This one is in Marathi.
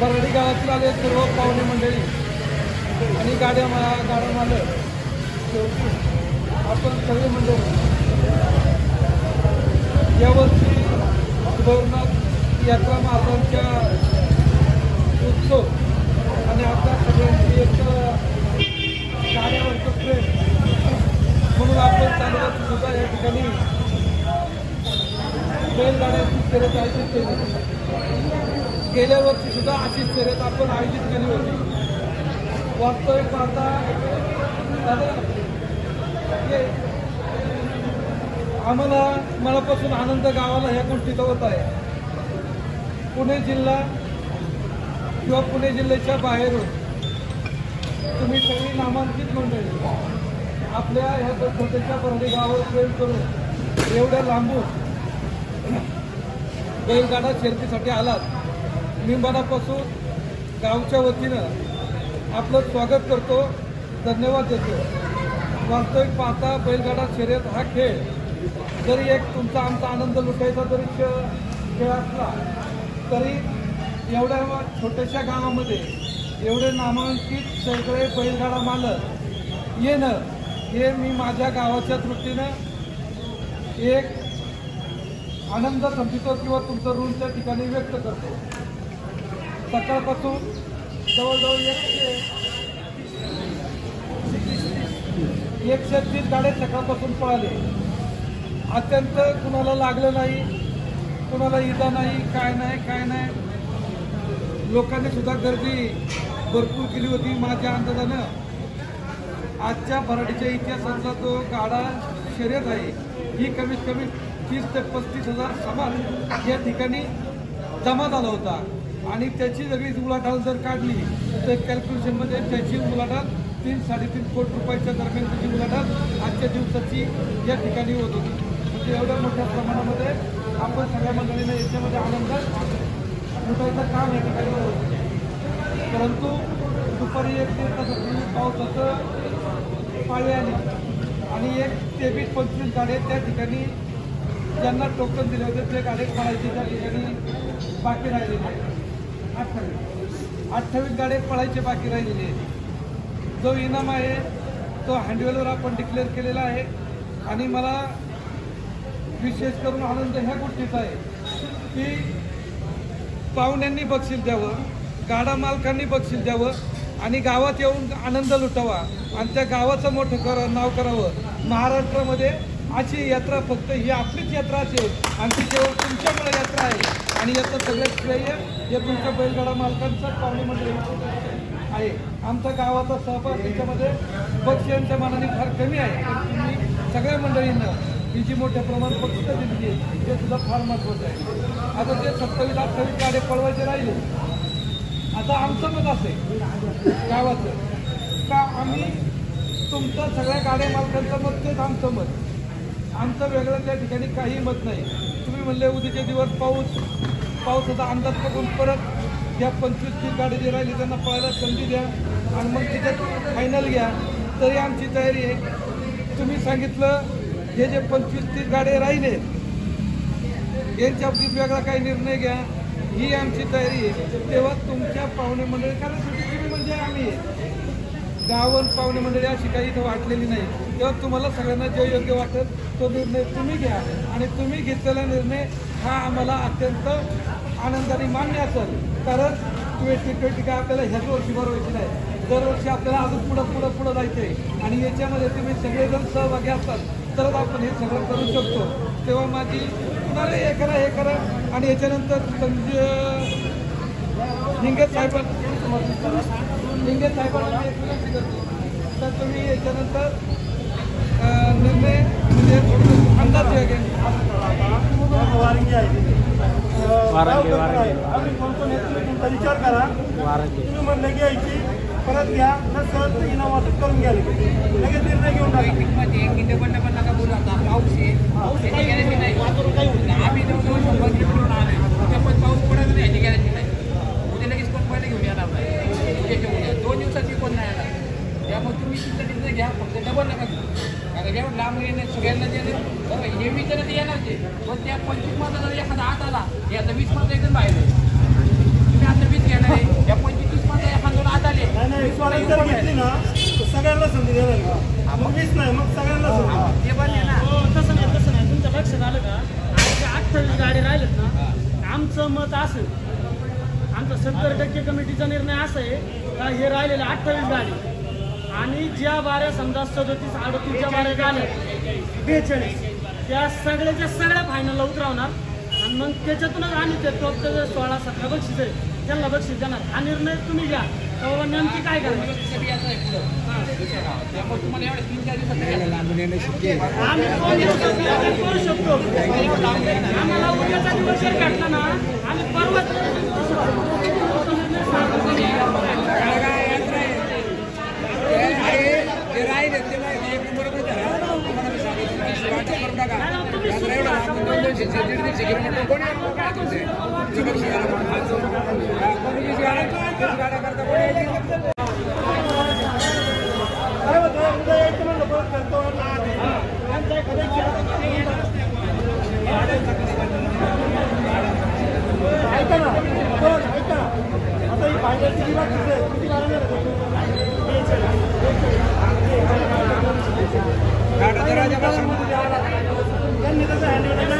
परडी गावातील आले सर्व पाहुणे मंडळी आणि गाड्या मालक आपण सगळे मंडळी यावर्षी गौरनाथ यात्रा महाराजांच्या उत्सव आणि आपल्या सगळ्यांची एक गाड्यावरचं प्रेम म्हणून आपण चालवत सुद्धा या ठिकाणी बैलगाड्याची शर्यत आयोजित केली. गेल्या वर्षी सुद्धा अशीच शर्यत आपण आयोजित केली होती. वास्तविक पाहता आम्हाला मनापासून आनंद गावाला ह्या गोष्टीचा होत आहे. पुणे जिल्हा किंवा पुणे जिल्ह्याच्या बाहेरून तुम्ही सगळी नामांकित मंडळी आपल्या ह्या छोट्याच्या परडी गावावर प्रेम करून एवढ्या लांबून बैलगाडा शर्यतीसाठी आलात. मी मनापासून गावच्या वतीनं आपलं स्वागत करतो, धन्यवाद देतो. वास्तविक पाहता बैलगाडा शर्यत हा खेळ जरी एक तुमचा आमचा आनंद लुटायचा जरी खेळ असला तरी एवढ्या छोट्याशा गावामध्ये एवढे नामांकित सगळे बैलगाडा मालक येणं हे मी माझ्या गावाच्या दृष्टीनं एक आनंद समजतो किंवा तुमचं ऋण त्या ठिकाणी व्यक्त करतो. सकाळपासून जवळजवळ 130 गाड्या सकाळपासून पळाले. अत्यंत कुणाला लागलं नाही, कुणाला इजा नाही, काय नाही. लोकांनी सुद्धा गर्दी भरपूर केली होती. माझ्या अंदाजानं आजच्या भराडीच्या इतिहासातला जो गाडा शर्यत आहे ही कमीत कमी 30 ते 35,000 सामान या ठिकाणी जमा झाला होता आणि त्याची सगळी उलाढाल जर काढली तर कॅल्क्युलेशनमध्ये त्याची उलाढाल 3-3.5 कोटी रुपयाच्या दरम्यान त्याची उलाढाल आजच्या दिवसाची या ठिकाणी होत होती. म्हणजे एवढ्या मोठ्या प्रमाणामध्ये आपण सगळ्या मंडळींना याच्यामध्ये आनंद लुटायचं काम या ठिकाणी होतं. परंतु दुपारी 1-1.5 तासापूर्वी पावसाचं पाळी आली आणि 23-25 गाड्या त्या ठिकाणी ज्यांना टोकन दिले होते ते गाडे पळायचे त्या ठिकाणी बाकी राहिलेले आहेत. 28 गाडे पळायचे बाकी राहिलेले आहेत. जो इनाम आहे तो हँडवेलवर आपण डिक्लेअर केलेला आहे आणि मला विशेष करून आनंद ह्या गोष्टीचा आहे की पाहुण्यांनी बक्षीस द्यावं, गाडा मालकांनी बक्षीस द्यावं आणि गावात येऊन आनंद लुटावा आणि त्या गावाचं मोठं नाव करावं. महाराष्ट्रामध्ये अशी यात्रा फक्त ही आपलीच यात्रा असेल आणि ती केवळ तुमच्यामुळे यात्रा आहे आणि याचं सगळ्यात श्रेय हे तुमच्या बैलगाडा मालकांचा पाहुणे मंडळी आहे. आमच्या गावाचा सहभाग त्याच्यामध्ये बक्षिसांच्या मानाने फार कमी आहे. तुम्ही सगळ्या मंडळींना ही जी मोठ्या प्रमाणात बक्षीस दिली आहे ते सुद्धा फार महत्त्वाचं आहे. आता ते 27-28 गाडे पळवायचे राहिले. आता आमचं मत असेल गावाचं का आम्ही तुमचं सगळ्या गाड्या मालकांचं मत तेच आमचं मत. आमचं वेगळं त्या ठिकाणी काही मत नाही. तुम्ही म्हणले उद्याचे दिवस पावसाचा अंदाज बघून परत त्या 25-30 गाडी जे राहिली त्यांना पळायला संधी द्या आणि मग तिच्यात फायनल घ्या तरी आमची तयारी आहे. तुम्ही सांगितलं हे जे 25-30 गाडे राहिले यांच्या बाबतीत वेगळा काही निर्णय घ्या ही आमची तयारी आहे. तेव्हा तुमच्या पाहुणे मंडळी कारण तुम्ही म्हणजे आम्ही गावन पाहुणे मंडळी अशी काही इथं वाटलेली नाही. तेव्हा तुम्हाला सगळ्यांना जे योग्य वाटेल तो निर्णय तुम्ही घ्या आणि तुम्ही घेतलेला निर्णय हा आम्हाला अत्यंत आनंदाने मान्य असेल. कारण 2020 काय आपल्याला ह्याच वर्षी भरवायची नाही, दरवर्षी आपल्याला अजून पुढं जायचं आहे आणि याच्यामध्ये तुम्ही सगळेजण सहभागी असतात तरच आपण हे सगळं करू शकतो. तेव्हा माझी कुणाला हे करा आणि याच्यानंतर हिंगे साहेबांना विनंती करतो तर तुम्ही याच्यानंतर निर्णय म्हणजे अंदाज घ्या. विचार करा तुम्ही म्हणलं घ्यायची परत घ्या नसं इनाम वाटप करून घ्या लगेच निर्णय घेऊन टाका. बोलू आता पाऊस गॅरंटी नाही आम्ही पण पाऊस पडत नाही याची गॅरंटी नाही. उद्या लगेच कोण पहिले घेऊन येणार नाही. उद्या 2 दिवसाची कोण नाही येणार. त्यामुळे तुम्ही तुमचा निर्णय घ्या फक्त डबल नका घेऊ. कारण जेव्हा लांब येणे सगळ्यांना जे हे विचार ते येणार ते पण त्या 25 मध्ये जर एखादा आत आला हे आता 20 मध्ये एकदम बाहेर तुम्ही आता 20 घेणार आहे नाही नाही स्वागत जर घेतली ना तर सगळ्यांना संधी देणार का मग मीच नाही मग सगळ्यांना संधी हो तसं नाही तुमच्या लक्षात आलं का आमच्या 28 गाडी राहिलेत ना आमचं मत असेल आमचा 70% कमिटीचा निर्णय असा आहे का हे राहिलेले 28 गाडी आणि ज्या बाऱ्या समजा 37, 38च्या बाऱ्या झाल्या 42 त्या सगळ्याच्या सगळ्या फायनलला उतरवणार आणि मग त्याच्यातूनच आम्ही ते टॉपचे 16-17 बक्षीस आहे त्यांना बक्षीस देणार हा निर्णय तुम्ही घ्या तेव्हा नेमकी काय करणार आम्ही 2 दिवसात करू शकतो आम्हाला उद्याचा दिवस जर घडला ना आम्ही परवाच काय होतं उद्या यायचं म्हणलं परत करतो ऐका ना ऐका आता ही फायद्याची किती बक्षीस आहे किती मारणार त्यांनी तसं हँडल